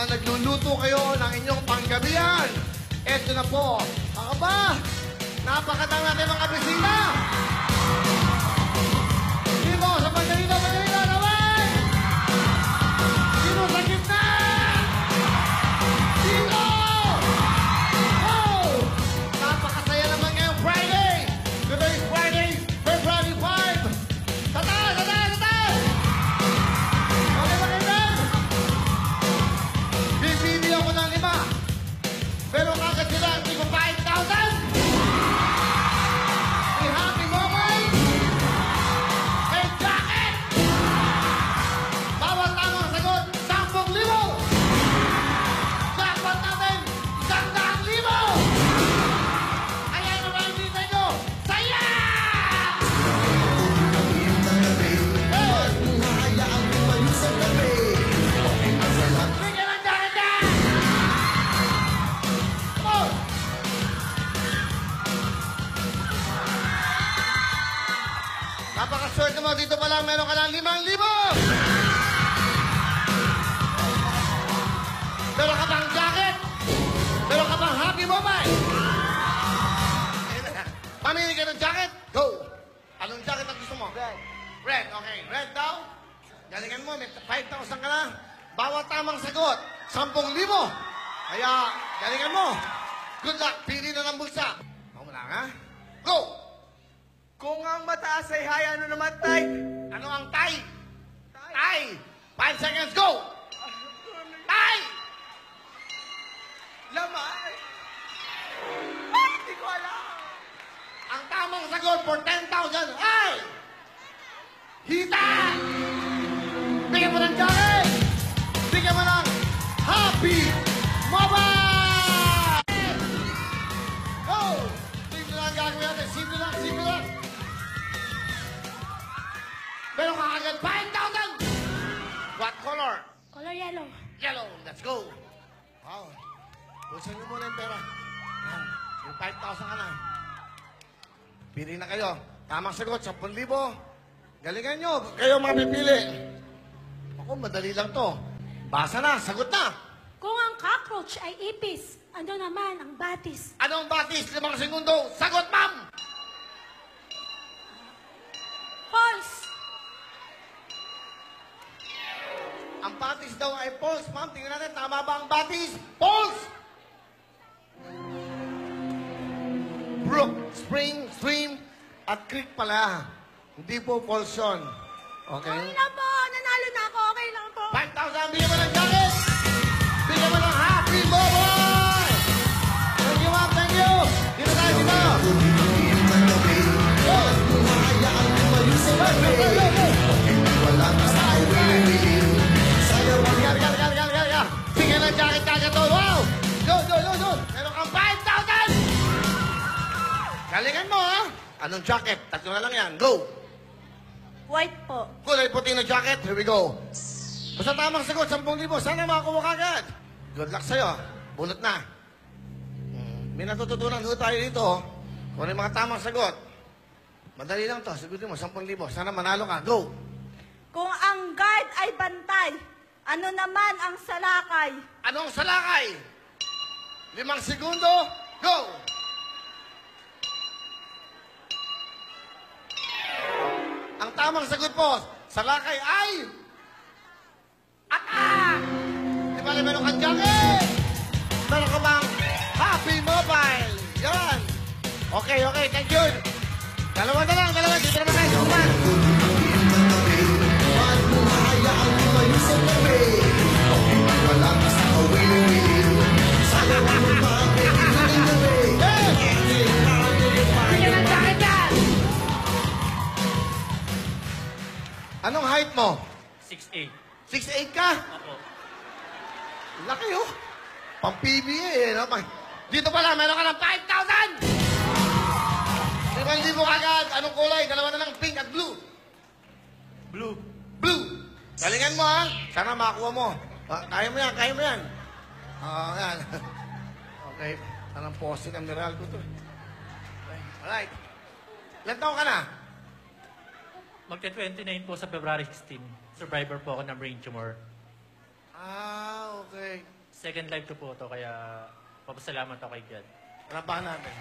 Nagluluto kayo ng inyong panggabihan. Eto na po. Ako ba? Napakatang natin mga bisita. Dito sa Manila naman. Dito sa gitna. Dito. Oh! Napakasaya naman ngayong Friday. Today is Friday, February 5. Sa taas. Okay ba kayo? Bibili ako ng 5. Pero kagad sila, hindi ko 5,000! May happy moment! May jacket! Bawat tamang sagot, 10,000! Jackpot namin, 100,000! Kaya naman dito nyo, saya! Bigyan ng jacket yan! Napaka-swerte mo. Dito pa lang meron ka ng 5,000! Meron ka bang jacket? Meron ka bang happy moment? Pamili ka ng jacket? Go! Anong jacket ang gusto mo? Red. Red, okay. Red daw. Galingan mo, may 5,000 ka na. Bawat tamang sagot, 10,000. Kaya, galingan mo. Good luck. Pili na ng bulsa. Ako lang, ha? Go! Kung ang mataas ay high, ano naman, tay? Ano ang tay? Tay! 5 seconds, go! Tay! Laman? Hindi ko alam. Ang tamang sagot for 10,000 ay... Hita! Bigyan mo ng jacket! Bigyan mo ng happy mobile! agad 5,000! What color? Color yellow. Yellow. Let's go. Wow. Bulsan niyo muna yung pera. Yan. Yung 5,000 ka na. Pili na kayo. Tamang sagot, 10,000. Galingan nyo. Kayo mga pipili. Ako, madali lang to. Basa na. Sagot na. Kung ang cockroach ay ipis, ano naman ang batis? Anong batis? 5 segundo. Sagot, ma'am! False. Ang batis daw ay false. Ma'am, tingnan natin. Tama ba ang batis? False! Brook, spring, stream, at creek pala. Hindi po false yun. Okay? Okay lang po. Nanalo na ako. Okay lang po. 5,000. Bigyan mo ng jacket! Bigyan mo ng happy boboy! Thank you, ma'am. Thank you! Dito tayo, dito! Bigyan ng jacket kagad to. Wow! Yun! Meron kang 5,000! Galingan mo, ha? Anong jacket? Tatlo na lang yan. Go! White po. Kulay puti na jacket. Here we go. Basta tamang sagot, 10,000. Sana makakuha ka agad. Good luck sa'yo. Bunot na. May natututunan doon tayo dito. Kung ano yung mga tamang sagot. Madali lang to. Sagutin mo, 10,000. Sana manalo ka. Go! Kung ang guard ay bantay, ano naman ang salakay? Anong salakay? 5 segundo. Go! Ang tamang sagot po, salakay ay... Di ba meron kang jacket? Meron ka bang Happy Mobile? Yan. Okay. Thank you. Dalawa na lang. Dito naman tayo. Suman. Anong height mo? 6'8". 6'8 ka? Opo. Laki oh. Pang PBA eh. No? Dito pala, meron ka ng 5,000! 5,000 kagad. Anong kulay? Dalawa na lang, pink at blue. Blue. Blue. Galingan mo ha. Sana makakuha mo. Kaya mo yan. Yan. Okay. Anong posting ang mineral ko to. Okay. Alright. Ilan taon ka na? Magka-29 po sa February 16. Survivor po ako ng brain tumor. Okay. Second life ko po to, kaya papasalamat ako kay God. Trabahan natin.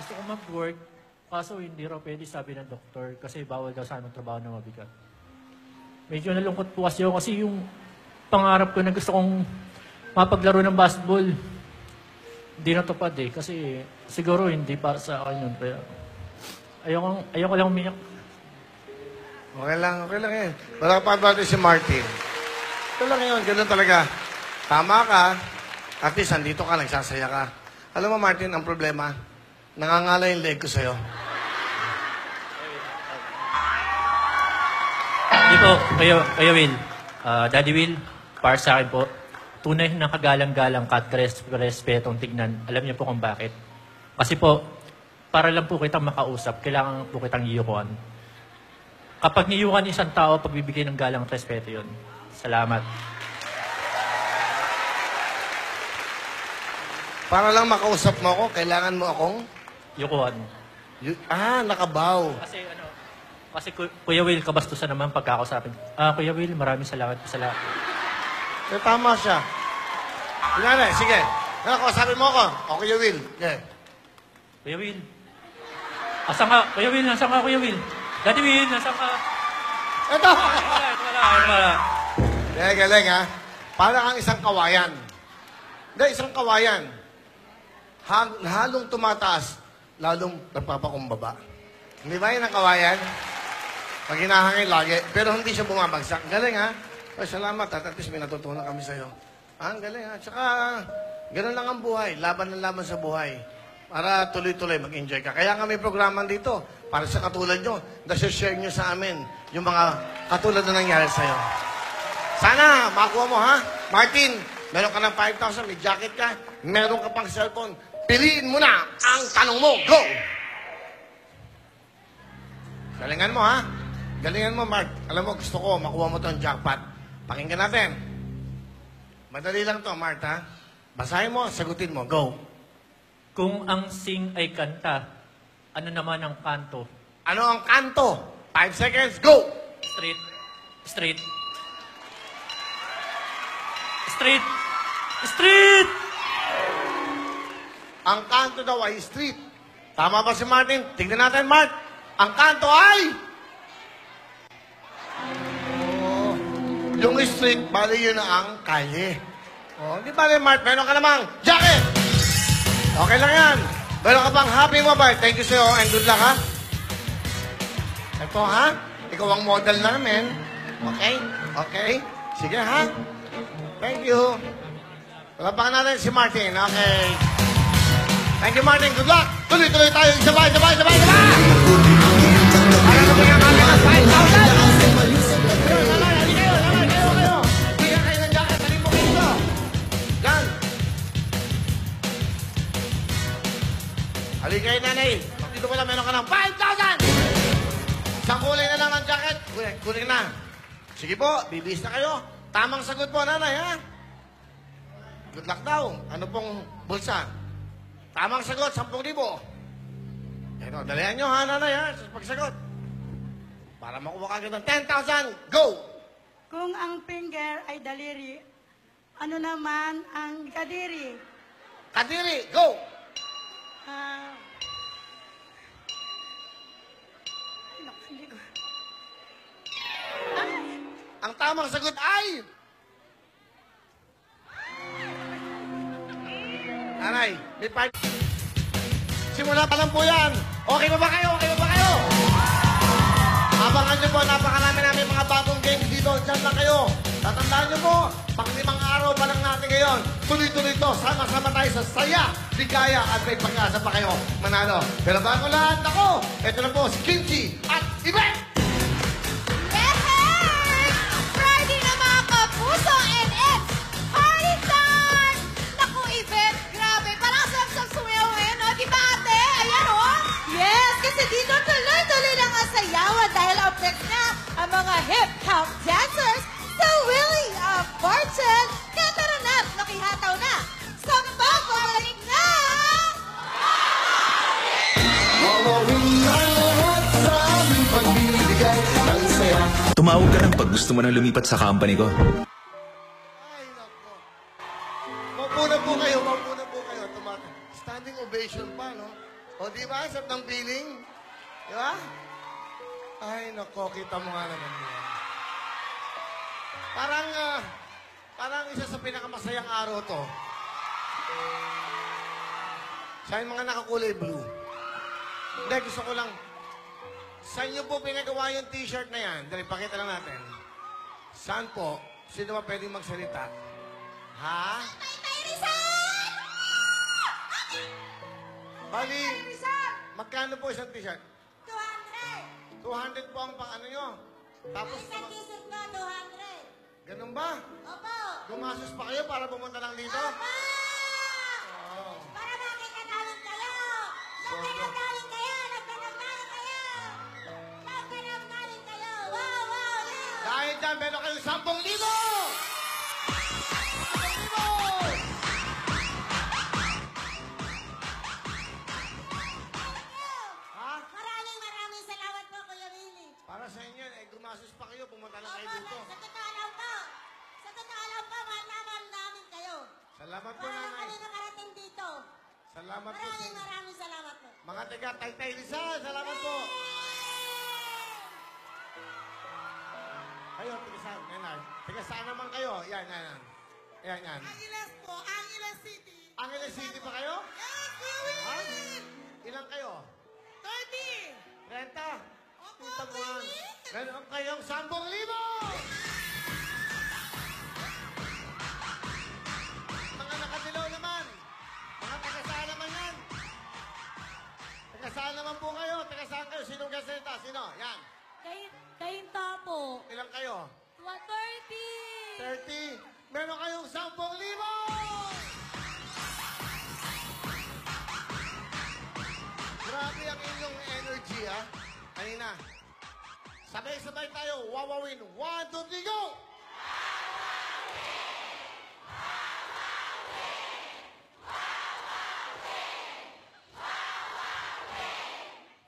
Gusto ko mag-work, kaso hindi raw pwede, sabi ng doktor, kasi bawal daw sa aming trabaho na mabigat. Medyo nalungkot po kasi yung pangarap ko na gusto kong mapaglaro ng basketball, hindi natupad eh, kasi siguro hindi para sa akin yun. Kaya ayoko lang umiyak. Okay lang yan. Wala pa ba si Martin? Ito lang yun, ganun talaga. Tama ka, at least andito ka, nagsasaya ka. Alam mo Martin, ang problema, nangangala yung leg ko sa'yo. Hindi po, Kuya Will. Daddy Will, para sa akin po, tunay na kagalang-galang at respetong tignan. Alam niyo po kung bakit. Kasi po, para lang po kitang makausap, kailangan po kitang iyukuan. Kapag niyukan isang tao, pagbibigay ng galang at respeto yun. Salamat. Para lang makausap mo ako, kailangan mo akong... Yukuan. Nakabaw. Kasi Kuya Will, kabastusan naman pagkakausapin. Kuya Will, maraming salamat po sa lahat. Tama siya. Kunwari, sige. Sabi mo ako. O, Kuya Will. Yeah. Kuya Will. Asan ka? Kuya Will, nasan ka, Kuya Will? Daddy Will, nasan ka? Ito! Wala. Galing ha. Para kang isang kawayan. Hindi, isang kawayan. Halong tumataas, lalong nagpapakumbaba. Hindi ba yun ang kawayan? Pag hinahangin lagi, pero hindi siya bumabagsak. Galing ha? Ay, salamat at least may natutunan kami sa'yo. Ang galing ha? Tsaka, ganun lang ang buhay. Laban ng laban sa buhay. Para tuloy-tuloy mag-enjoy ka. Kaya nga may programan dito, para sa katulad nyo, share nyo sa amin yung mga katulad na nangyari sa'yo. Sana, makuha mo ha? Martin, meron ka ng 5,000, may jacket ka, meron ka pang cellphone. Piliin mo na ang tanong mo. Go! Galingan mo ha? Galingan mo, Mark. Alam mo, gusto ko, makuha mo tong jackpot. Pakinggan natin. Madali lang to, Mark, ha? Basahin mo, sagutin mo. Go. Kung ang sing ay kanta, ano naman ang kanto? Ano ang kanto? 5 seconds, go! Street. Street. Street. Street! Ang kanto daw ay street. Tama ba si Martin? Tingnan natin, Mark. Ang kanto ay... Oh, yung street, bali yun na ang kalye. Oh, di bali, Mark. Meron ka namang jacket. Okay lang yan. Meron ka pang Happy Mobile. Thank you sa'yo and good luck, ha? Ito, ha? Ikaw ang model namin. Okay? Okay? Sige, ha? Thank you. Palapakan natin si Martin. Okay. Thank you, Martin. Good luck. Tuloy-tuloy tayo. Sabay. Para na bigyan kami ng 5,000. Lalay, kayo. Bigyan kayo ng jacket. Halin mo kayo. Yan. Halin kayo, nanay. Dito pala, meron ka ng 5,000. Isang kulay na lang ang jacket. Kunin na. Sige po, bibis na kayo. Tamang sagot po, nanay, ha? Good luck daw. Ano pong bulsa? Tamang sagot, 10,000. Ito, dalihan nyo, ha, nanay, ha? Sa pagsagot. Para makuha ka agad ng 10,000. Go! Kung ang finger ay daliri, ano naman ang kadiri? Kadiri, go! Ah... ay, naku, hindi ko. Ay! Ang tamang sagot ay... Nanay, may part... Simula pa lang po yan. Okay ba kayo? Abangan nyo po, napakarami namin mga bagong games dito. Diyan lang kayo. Tatandaan nyo po, pang-5 araw pa lang natin ngayon. Tuloy-tuloy to. Sama-sama tayo sa saya, ligaya, at may pag-asa pa kayo manalo. Pero bago lahat, ako, ito na po si Kimchi at Yvette! Friday na mga kapuso and it's party time! Naku, Yvette, grabe. Parang sarap-sarap sumayaw ngayon, no? Di ba, ate? Ayan, oh. Yes, kasi dito tuloy-tuloy lang ang sayawan dahil upnex na ang mga hip-hop dancers sa Willie of Fortune. Kaya tara na't nakihataw na sa pagbabalik na! Tumawag ka lang pag gusto mo nang lumipat sa company ko. Ay, nako. Maupuna po kayo. Standing ovation pa, no? O, di ba? Sarap ng feeling. Di ba? Ay, nako. Kita mo nga naman yun. Parang isa sa pinakamasayang araw to. Sa mga nakakulay blue. Hindi, gusto ko lang. Sa inyo po pinagawa yung t-shirt na yan. Dali, pakita lang natin. Saan po? Sino ba pwedeng magsalita? Ha? Bali, magkano po isang t-shirt? 200! 200 po ang pang ano nyo. Tapos, Isang t-shirt na 200! ganun ba? Opo! Gumasos pa kayo para pumunta lang dito? Opo! Oo. Para makita namin kayo! Nagkanang kayo! Wow, wow, wow! Dahil dyan, meron kayong 10,000! 10,000! Ha? Maraming salamat po, Kuya Willie. Para sa inyo, gumasos pa kayo, pumunta lang kayo dito. Sa totoo lang po, malaman namin kayo. Salamat po, Para nanay. kami nakarating dito. Salamat po sa inyo. Maraming salamat po. Mga taga Taytay Rizal, salamat po. Kayo, taga saan? Yan. Taga saan naman kayo? Yan. Yan. Angeles po, Angeles City. Angeles City pa kayo? Yes, Kuya Willie! Ha? Ilan kayo? 30! Renta? Opo, Kita mo Kuya nga. Willie! Meron kayong 10,000! Mga nakadilaw naman. Mga taga saan naman yan? Taga saan naman po kayo? Taga saan kayo? Sinong kasalita? Sino? Yan. Kayinta po. Ilan kayo? 130. 30. Meron kayong 10,000! Grabe ang inyong energy, ha? Kanina. Sabay-sabay tayo, wawawin. 1, 2, 3, go!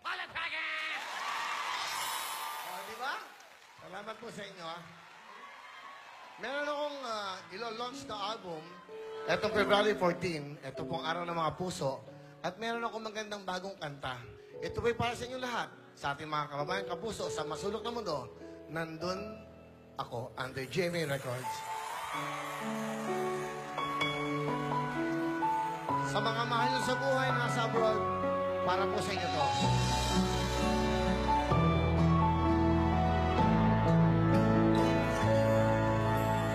Palakpakan! Di ba? Salamat po sa inyo, ha? Meron akong ilo-launch na album. Etong February 14. Ito pong araw ng mga puso. At meron akong magandang bagong kanta. Ito po'y para sa inyo lahat. Sa ating mga kababayan kapuso sa masulok na mundo. Nandun ako under GMA Records. Sa mga mahal nyo sa buhay na nasa abroad, para po sa inyo to.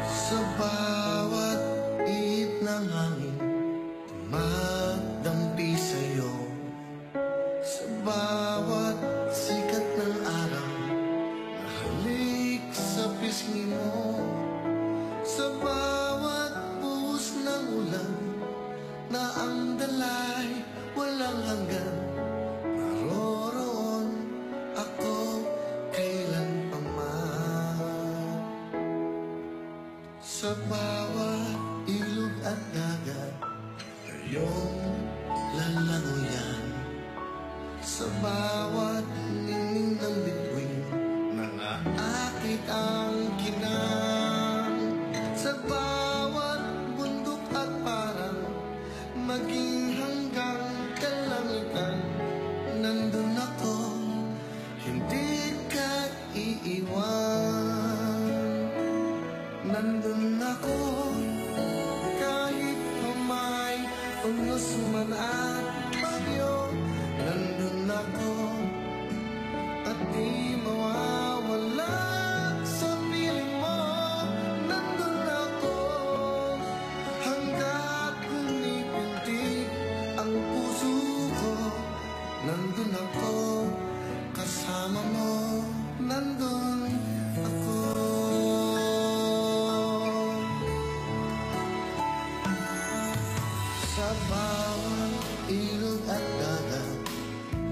Sa bawat ihip ng hangin, tumadampi sa'yo. Sa bawat sikat ng araw, nahalik sa pisngi mo. Sa bawat buhos ng ulan, na ang dalay walang hanggan. Naroroon ako kailan pa man. Sa bawat ilog at dagat, iyong lalangoyan. Sa bawat ningning ng bituin, nangaakit ang kinang. Sa bawat bundok at parang, maging hanggang kalangitan, nandun ako, hindi ka iiwan. Nandun ako, kahit pamay, unos man at bagyo. Nandun ako, at di mawawala sa piling mo. Nandun ako, hanggat kumipintig ang puso ko. Nandun ako, kasama mo. Nandun ako. Sa bawat ilog at dagat,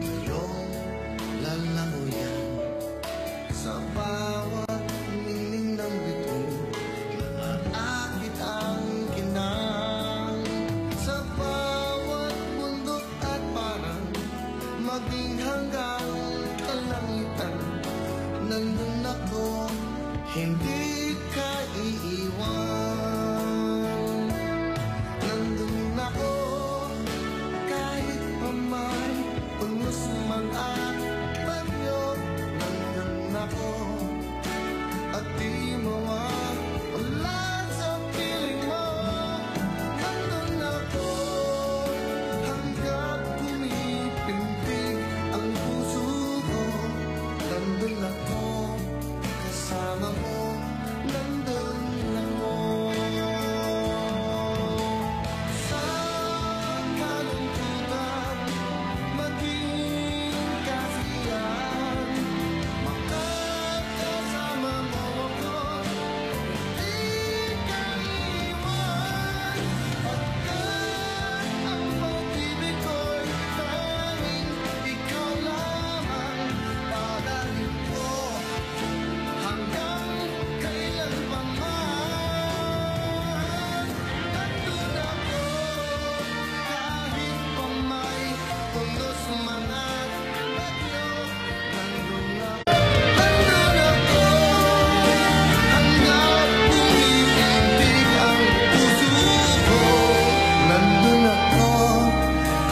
iyong lalangoyan. Sa bawat ningning ng bituin, naaakit ang kinang. Sa bawat bundok at parang, maging hanggang kalangitan, nandun ako, hindi ka iiwan. Nandun ako, kahit pamay, unos man at bagyo. Nandun ako, at di mawawala sa piling mo. Nandun ako, hanggat kumipintig ang puso ko. Nandun ako, kasama mo. Nandun ako. Sa kalungkutan, maging kasiyahan, makakasama mo ako, di ka iwan. Pagkat ang pag-ibig ko'y tanging ikaw lamang, padaling ko hanggang kailan pa man. Nandun ako, kahit pa may unos man at bagyo. Nandun ako, hanggang umiindig ang puso ko. Nandun ako,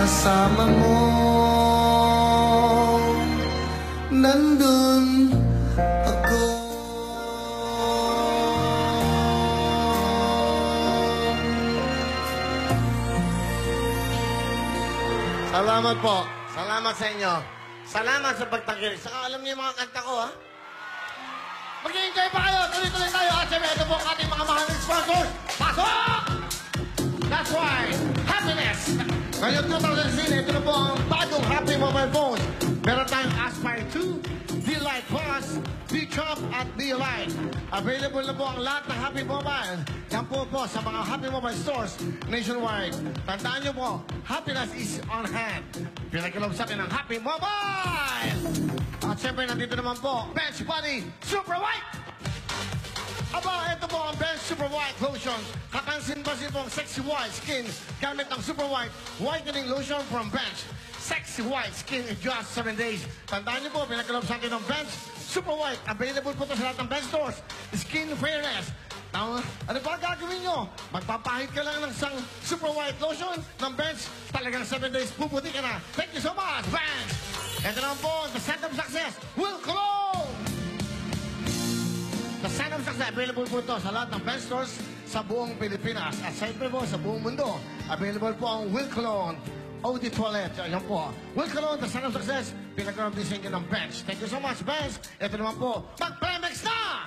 kasama mo. Nandun ako. Salamat po. Salamat sa inyo. Salamat sa pagtangkilik. Saka alam niyo yung mga kanta ko, ha? Mag-i-enjoy pa kayo. Tuloy-tuloy tayo. At syempre, ito po ang ating mga mahal na sponsors. Pasok! That's right. Happiness. Ngayon 2016, ito na po ang bagong Happy Mobile Phones. Meron tayong Aspire 2, D-Lite Plus, Chop at Be Alive. Available na po ang lahat ng Happy Mobile. Yan po sa mga Happy Mobile stores nationwide. Tandaan nyo po, happiness is on hand. Pinagkalob sa atin ng Happy Mobile! At syempre, nandito naman po, Bench Body Super White! Aba, ito po ang Bench Super White Lotion. Kapansin-pansin po ang sexy white skin gamit ng Super White Whitening Lotion from Bench. Sexy white skin in just 7 days. Tandaan niyo po, pinagkalob sa atin ng Bench Super White. Available po ito sa lahat ng Bench stores. Skin fairness. Ano ba gagawin nyo? Magpapahid ka lang ng isang Super White Lotion ng Bench. Talagang 7 days, puputi ka na. Thank you so much, Bench! Ito naman po, the Scent of Success, Will Cologne! The Scent of Success, available po ito sa lahat ng Bench stores sa buong Pilipinas. At syempre po, sa buong mundo, available po ang Will Cologne Eau de Toilette. Ayan po. Will Cologne, the Scent of Success, pinagkaroon din sa inyo ng Bench. Thank you so much, Bench. Ito naman po, mag-Plemex na!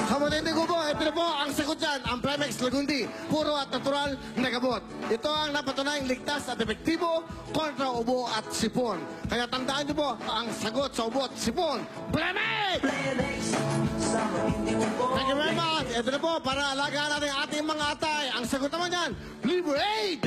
Sa matinding ko po, ito na po ang sagot dyan, ang Plemex Lagundi, puro at natural na gamot. Ito ang napatunayang ligtas at epektibo kontra ubo at sipon. Kaya tandaan niyo po, ang sagot sa ubo at sipon, Plemex! Thank you very much. Ito na po, para alagaan natin ang ating mga atay. Ang sagot naman yan, Liberate!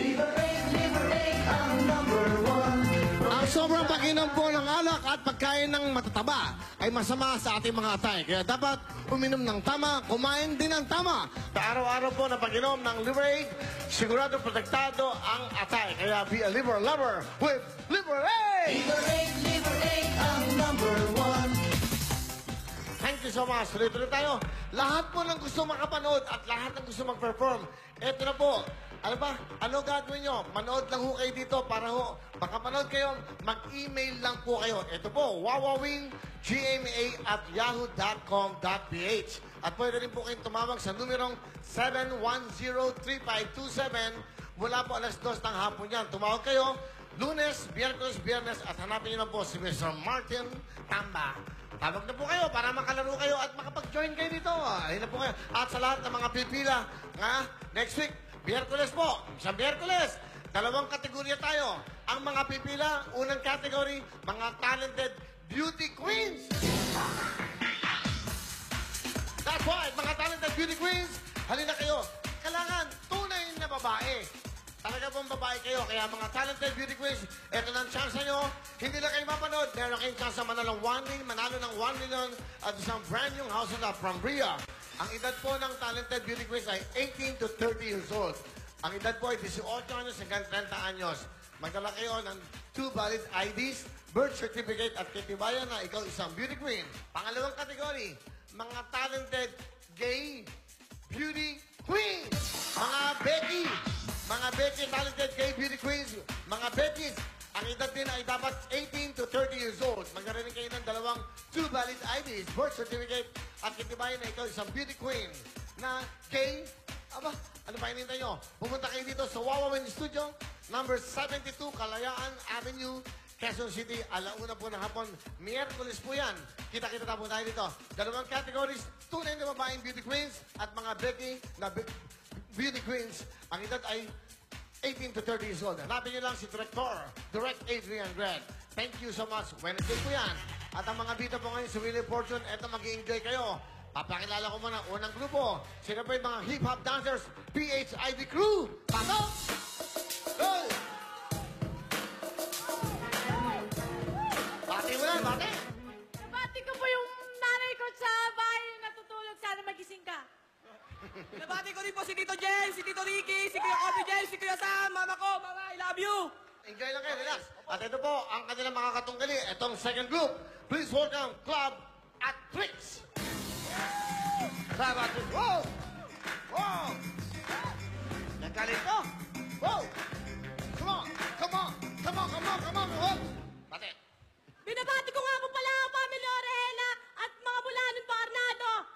Ang sobrang pag-inom po ng alak at pagkain ng matataba ay masama sa ating mga atay. Kaya dapat uminom ng tama, kumain din ng tama. Sa araw-araw po na pag-inom ng Liberate, sigurado protektado ang atay. Kaya be a liver lover with Liberate! Liberate ang number one. Thank you so much. Tuloy-tuloy tayo. Lahat po ng gusto makapanood at lahat ng gusto mag-perform, eto na po. Ano ba? Ano gagawin nyo? Manood lang ho kayo dito para ho makapanood kayo. Mag-email lang po kayo. Ito po, wawawinggma@yahoo.com.ph. At pwede rin po kayong tumawag sa numerong 710-3527 mula po alas 2 ng hapon yan. Tumawag kayo Lunes, Biyernes, Biyernes at hanapin nyo lang po si Mr. Martin Tamba. Tawag na po kayo para makalaro kayo at makapag-join kayo dito. Ayun na po kayo. At sa lahat ng mga pipila, next week, Biyerkules po. Isang Biyerkules. Dalawang kategorya tayo. Ang mga pipila, unang category, mga talented beauty queens. That's right, mga talented beauty queens. Halina kayo. Kailangan tunay na babae. Talaga pong babae kayo. Kaya mga talented beauty queens, eto na ang chance nyo. Hindi lang kayo mapanood. Meron kayong chance na manalo ng 1 million at isang brand new house na from Bria. Ang edad po ng talented beauty queens ay 18 to 30 years old. Ang edad po ay 18 anyos hanggang 30 anyos. Magdala kayo ng 2 valid IDs, birth certificate at katibayan na ikaw isang beauty queen. Pangalawang kategory, mga talented gay beauty queens. Mga Becky. Mga Becky, talented gay beauty queens. Mga Beckys. Ang edad din ay dapat 18 to 30 years old. Magkarinig kayo ng dalawang 2 valid IDs, birth certificate, at katibayan na ikaw isang beauty queen na gay. Aba, ano pa hinintay nyo? Pumunta kayo dito sa Wawawin Studio, number 72, Kalayaan Avenue, Quezon City, alauna po ng hapon. Miyerkules po yan. Kita-kita na po tayo dito. Dalawang categories, tunay na babaeng beauty queens at mga Becky na beauty queens. Ang edad ay 18 to 30 years old. Hanapin nyo lang si Direct Adrian Grant. Thank you so much. Wednesday po yan. At ang mga bita po ngayon sa Wheel of Fortune, eto mag-i-enjoy kayo. Papakilala ko muna unang grupo. Sino pa yung mga hip-hop dancers? PHIV Crew. Pasok! Go! Bati mo na, bati! Nabati ko po yung nanay ko sa bahay natutulog. Sana magising ka. Nabati ko rin po si Tito Jel, si Tito Ricky, si Kuya Kobe Jel, si Kuya Sam, mama ko, mama, I love you! Enjoy lang kayo, relax. At ito po, ang kanilang mga katunggali. Itong second group. Please welcome Club at Tricks. Club at Tricks. Wow! Wow! Nagkalit ko. Wow! Come on! Come on! Come on! Come on! Come on! Come on! Bate. Binabati ko nga po pala ang pamilya Orehela at mga Bulanon Parnado.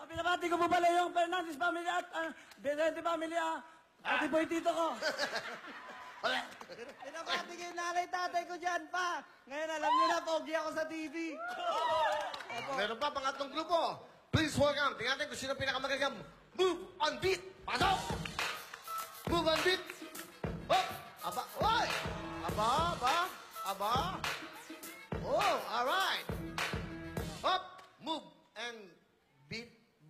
Pinabati ko po pala yung Fernandez family at Vicente family. Pati po yung tito ko. Wala. Pinabati ko yung nanay tatay ko dyan pa. Ngayon alam niyo na, pogi ako sa TV. Meron pa pangatlong grupo. Please welcome. Tingnan natin kung sino pinakamagagang Move on Beat. Pasok! Move on Beat. Oh! Aba! Oy! Aba! Aba! Aba! Oh!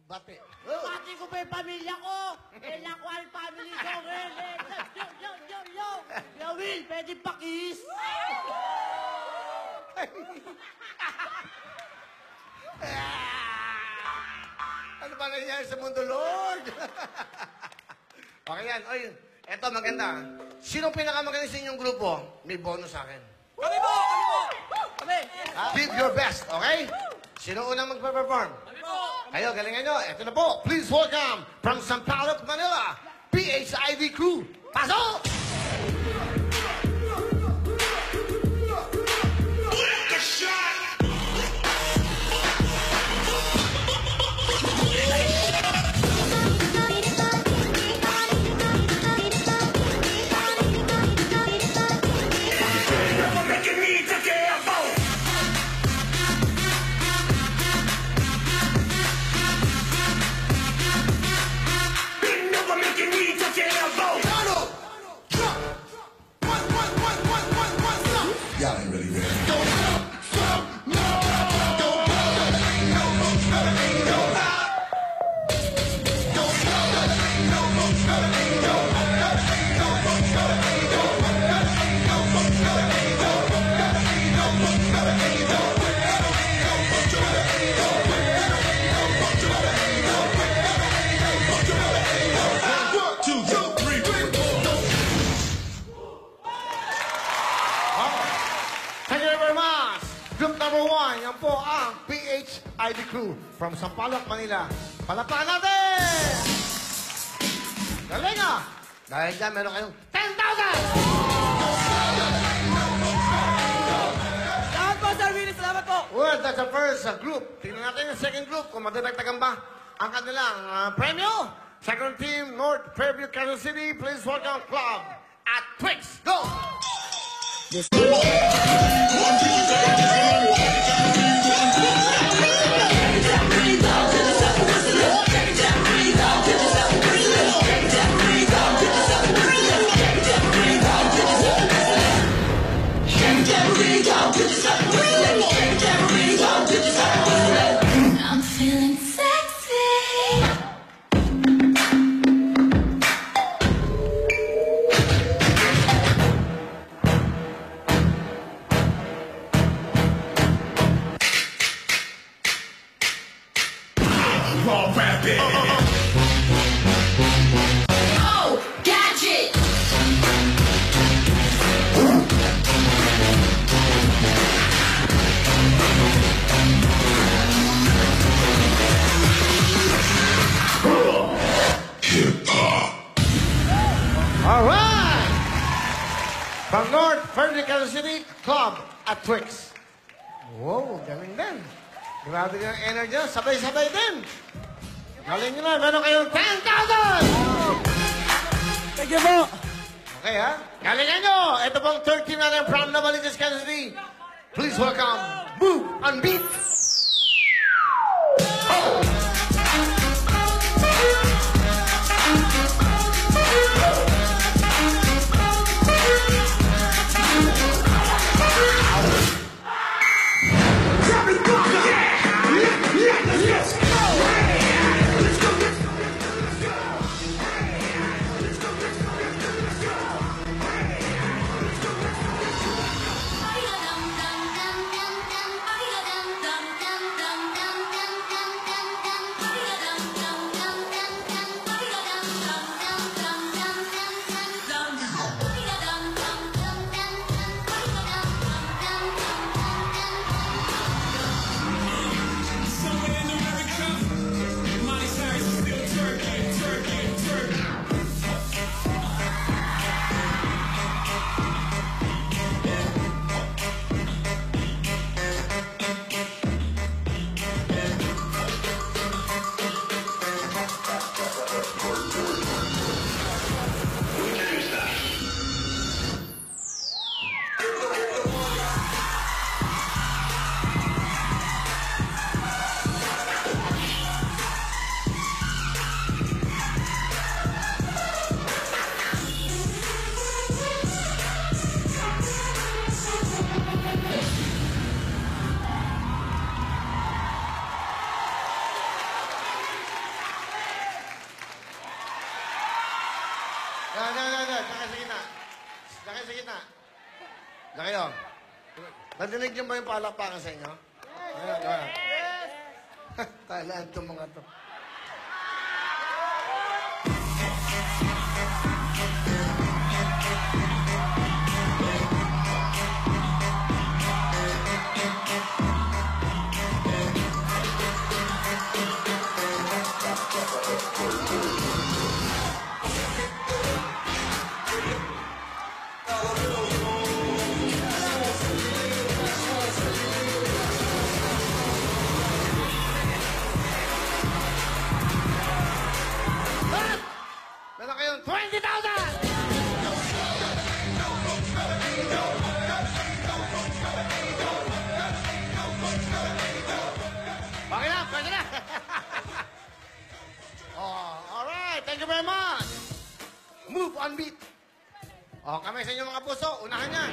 Bate. Pati ko pa yung pamilya ko. Eh, nakuha yung family ko. Yo, Will, pwede pakis. Ano ba nangyayari sa mundo, Lord? Okay yan. Oy, eto maganda. Sino pinakamagaling sa inyong grupo? May bonus sa akin. Kami po! Kami po! Kami! Give your best, okay? Sino unang magpa-perform? Kami po! Kayo, galingan nyo. Ito na po. Please welcome from Sampaloc, Manila, PHID crew. Pasok! Y'all ain't really ready. Thank you very much. Group number 1, yan po ang PHID crew from Sampaloc, Manila. Palakpakan natin! Galing ah! Dahil dyan, meron kayong 10,000! Salamat po, Sir Willie! Salamat po! Well, that's the first group. Tingnan natin yung second group kung madadagdagan ba ang kanilang premyo. Second team, North Fairview, Kansas City. Please welcome Club at Twix. Go! I'm feeling sexy. Raw rapping. Oh, gadget. All right! From North Fairview, Kansas City, Club at Twix. Wow, galing din. Grabe yung energy. Sabay-sabay din. Galing nyo na. Meron kayong 10,000! Thank you po. Okay, ha? Galingan nyo! Ito pong 13 natin from Novaliches, Kansas City. Please welcome Move on Beat. Dum dum dum dum dum. sa gitna. Diyan kayo. Nadinig niyo ba yung palakpakan sa inyo? Ayan, ayan. Talaan itong mga to. Meron kayong 20,000! Okay na, pwede na. Alright, thank you very much. Move on beat. Kami sa inyo mga puso, unahan niya.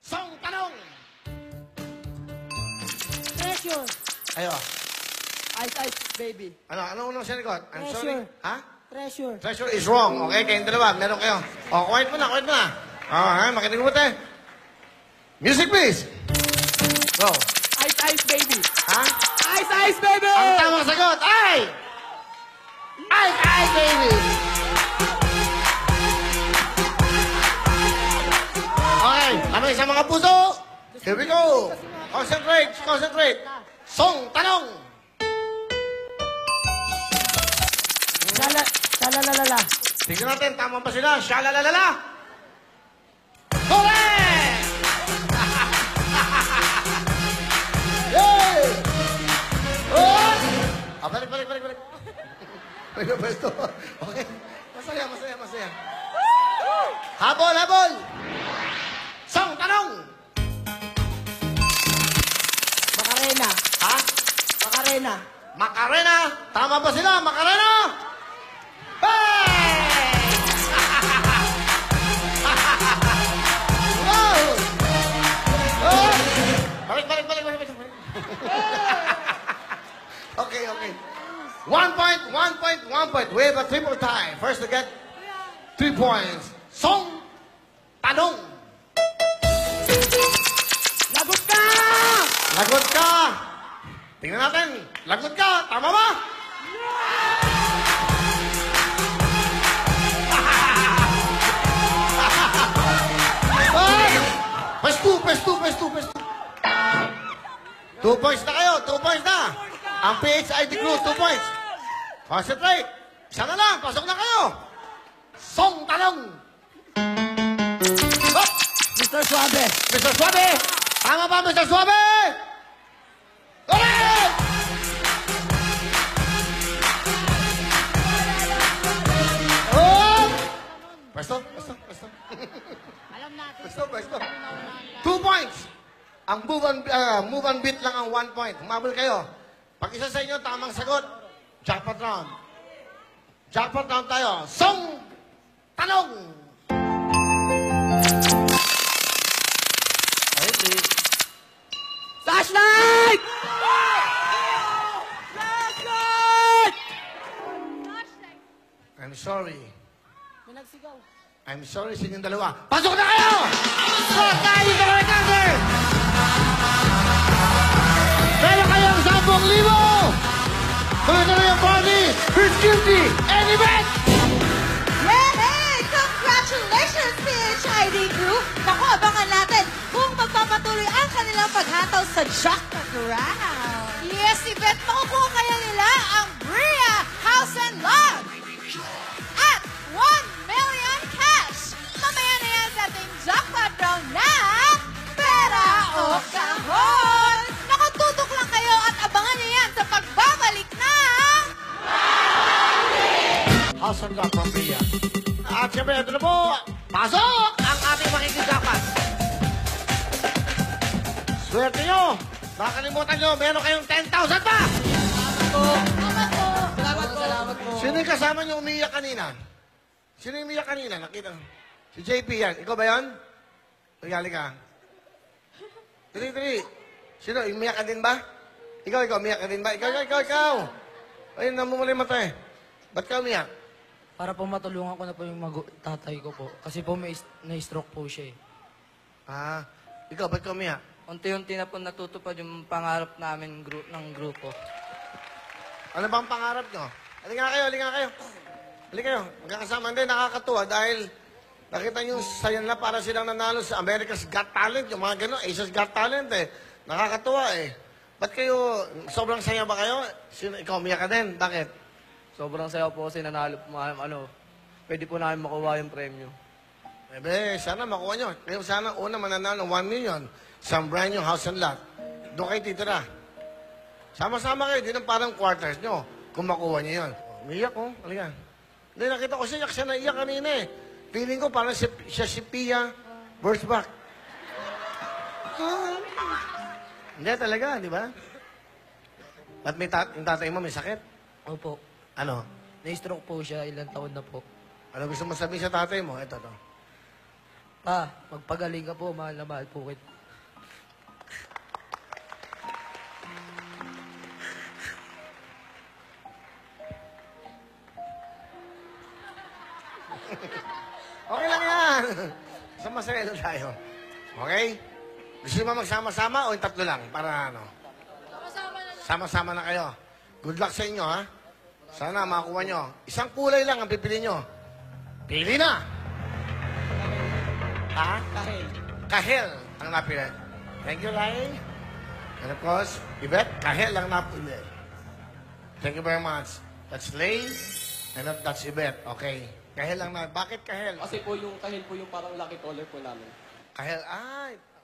Song Tanong. Treasure. Ayo. Ice, ice, baby. Ano unang sinikot? I'm sorry. Treasure. Ha? Treasure. Treasure is wrong. Okay, kayong dalawa. Meron kayo. Quiet mo na, quiet mo na. Makinig mo tayo. Music, please. Go. Ice, ice, baby. Ha? Ice, ice, baby! Ang tamang sagot ay... Ice, ice, baby! Okay, kami sa mga puso. Here we go. Concentrate, concentrate. Song Tanong. Shalalalala. Tingnan natin, tama ba sila? Shalalalala! Correct! Yay! Oh! Balik. May pwesto. Okay. Masaya. Habol! Song Tanong! Macarena. Ha? Macarena. Macarena! Tama ba sila? Macarena! Hey! Wow! Oh! Balik. Okay. 1 point. We have a triple tie. First to get 3 points. Song Tanong. Lagot ka! Lagot ka! Tingnan natin. Lagot ka. Tama ba? Pwesto. 2 points na kayo. 2 points na. Ang PHID crew, 2 points. Concentrate. Isa na lang. Pasok na kayo. Song Tanong. Hop! Mr. Suave. Mr. Suave! Tama ba, Mr. Suave? Correct! Oh! Pwesto. Pwesto. 2 points. Ang move and beat lang ang 1 point. Humabol kayo. Pag isa sa inyo tamang sagot, jackpot round. Jackpot round tayo. Song Tanong! Flashlight! Flashlight! I'm sorry. May nagsigaw. I'm sorry sa inyong dalawa. Pasok na kayo! Pasok tayo sa right answer! Meron kayong 10,000! Tuloy-tuloy yung party! Who's guilty? And event! Yay! Congratulations, PHID crew! Naku, abangan natin kung magpapatuloy ang kanilang paghataw sa jackpot round. Yes, Yvette, makukuha kaya nila ang Bria House and Lot at 1 million cash. Mamaya na yan sa ating jackpot round na Pera o Kahon. Naku, tutok lang kayo at abangan niyo yan sa pagbabalik ng House and Lot from Bria. At siyempre, ito na po, pasok ang ating makikisapan. Swerte nyo! Nakalimutan nyo, meron kayong 10,000 pa! Salamat po. Sino yung kasama nyo umiyak kanina? Sino yung umiyak kanina? Nakita. Si JP yan. Ikaw ba yan? Regali ka. Dali. Sino? Umiyak ka din ba? Ikaw, umiyak ka din ba? Ikaw. Ayun, namumuli mata eh. Ba't ka umiyak? Para po matulungan ko na po yung tatay ko po. Kasi po may na-stroke po siya eh. Ah, ikaw, ba't ka umiyak? Unti-unti na po natutupad yung pangarap namin ng grupo. Ano bang pangarap nyo? Halika kayo, halika kayo. Halika kayo. Magkakasama. Hindi, nakakatuwa dahil nakita nyo saya nila para silang nanalo sa America's Got Talent. Yung mga gano'n, Asia's Got Talent eh. Nakakatuwa eh. Ba't kayo, sobrang saya ba kayo? Ikaw, umiyak ka din. Bakit? Sobrang saya po kasi nanalo po, pwede po namin makuha yung premyo. Ebe, sana makuha nyo. Kayo sana una mananalo ng 1 million sa brand new house and lot. Doon kayo titira. Sama-sama kayo. Di ng parang quarters nyo kung makuha nyo yun. Umiyak ko. Halika. Hindi, nakita ko siya naiyak kanina eh. Feeling ko parang siya si Pia Wurzbach. Hindi talaga, di ba? At yung tatay mo may sakit? Opo. Ano? Na-stroke po siya, ilang taon na po. Ano gusto mo sabihin sa tatay mo? Ito to. Pa, magpagaling ka po, mahal na mahal po kita. Okay lang yan. Sa masaya na tayo. Okay? Gusto nyo ba magsama-sama o yung tatlo lang? Para ano? Sama-sama na kayo. Good luck sa inyo, ha? Sana makakuha nyo. Isang kulay lang ang pipili nyo. Pili na! Ha? Kahil. Kahel ang napili. Thank you, Lai. And of course, Yvette, kahel ang napili. Thank you very much. That's Lay, and that's Yvette. Okay. Kahel lang na. Bakit kahel? Kasi po yung kahil po yung parang lucky color po namin. Kahel,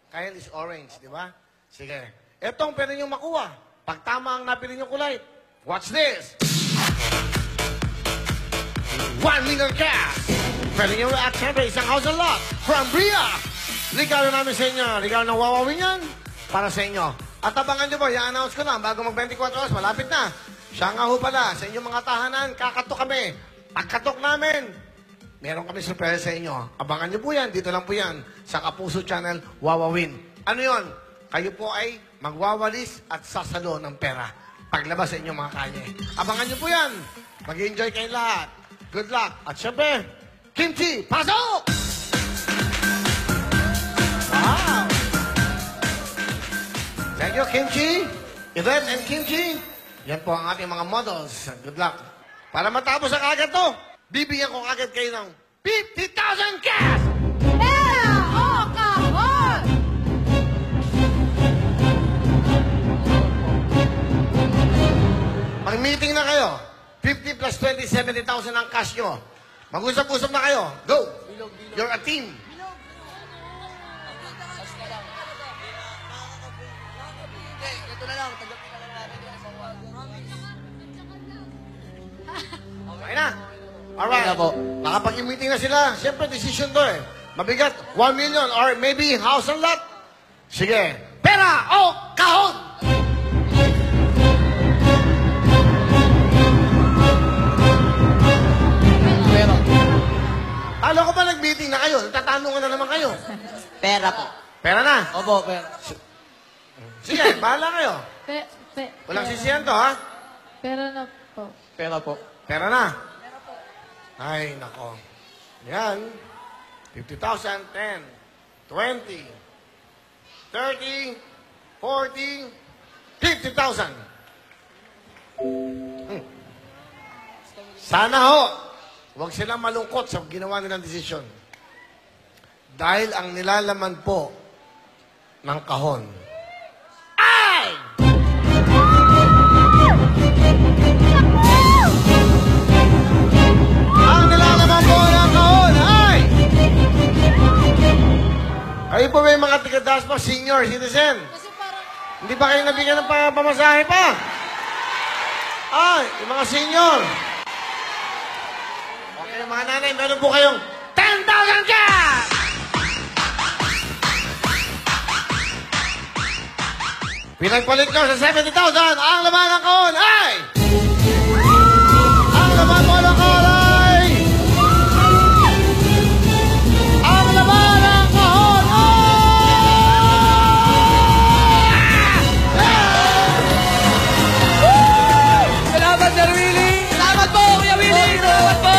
kahel is orange, di ba? Sige. Etong pwede nyo makuha. Pag tama ang napili nyo kulay, watch this! 1 million cash! Pwede nyo at syempre isang house and lot from Bria! Regalo namin sa inyo. Regalo ng wawawin yan para sa inyo. At abangan nyo po, i-announce ko na bago mag-24 hours, malapit na. Siya nga ho pala, sa inyong mga tahanan, kakatok kami. Pagkatok namin, meron kami surprise sa inyo. Abangan nyo po yan, dito lang po yan, sa Kapuso Channel, Wawawin. Ano yon? Kayo po ay magwawalis at sasalo ng pera. Paglabas sa inyong mga kalye. Abangan nyo po yan. Mag-enjoy kayo lahat. Good luck. At syempre, Kimchi, pasok! Wow! Thank you, Kimchi. Yvette and Kimchi. Yan po ang ating mga models. Good luck. Para matapos ang agad to, bibigyan ko agad kayo ng 50,000 cash! Pera o kahon! Mag-meeting na kayo. 50 plus 20, 70,000 ang cash nyo. Mag-usap-usap na kayo. Go! You're a team. Ito na lang, tagapin na lang natin. Okay na. Alright. Nakapag-meeting na sila. Siyempre, decision to eh. Mabigat, 1 million or maybe house and lot. Sige. Pera o kahon! Pero, Alam ko ba nag-meeting na kayo? Nagtatanungan na naman kayo. pera po. Pera na. Opo, pera. Sige, bahala kayo. Walang sisiyan to, ha? Pera na po. Pera po. Pera na. Ay, nako. Yan. 50,000, 10, 20, 30, 40, 50,000. Sana ho, huwag silang malungkot sa ginawa nilang desisyon. Dahil ang nilalaman po ng kahon ay... Ang nilalaman po ng kahon ay... Kayo po ba yung mga tigadas po, senior citizen? Hindi ba kayo nabigyan ng pamasahe pa? Ay, yung mga senior. Okay, mga nanay, meron po kayong 10,000 cash! Pinagpalit nyo sa 70,000, ang laman ng kahon ay... Ang laman po ng kahon ay... Ang laman ng kahon Salamat, Sir Willie! Salamat po, Kuya Willie! Salamat po!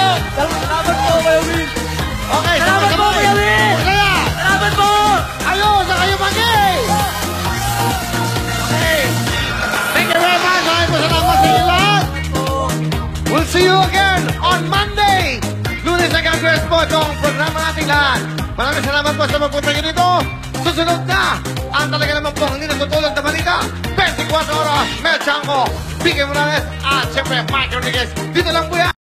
po itong programa nating lahat. Maraming salamat po sa magpunta nyo dito. Susunod na ang talaga naman po hindi natutulog na balita. 24 oras, Mel Chanco, Vicky Morales, at siyempre Mike Rodriguez. Dito lang po yan.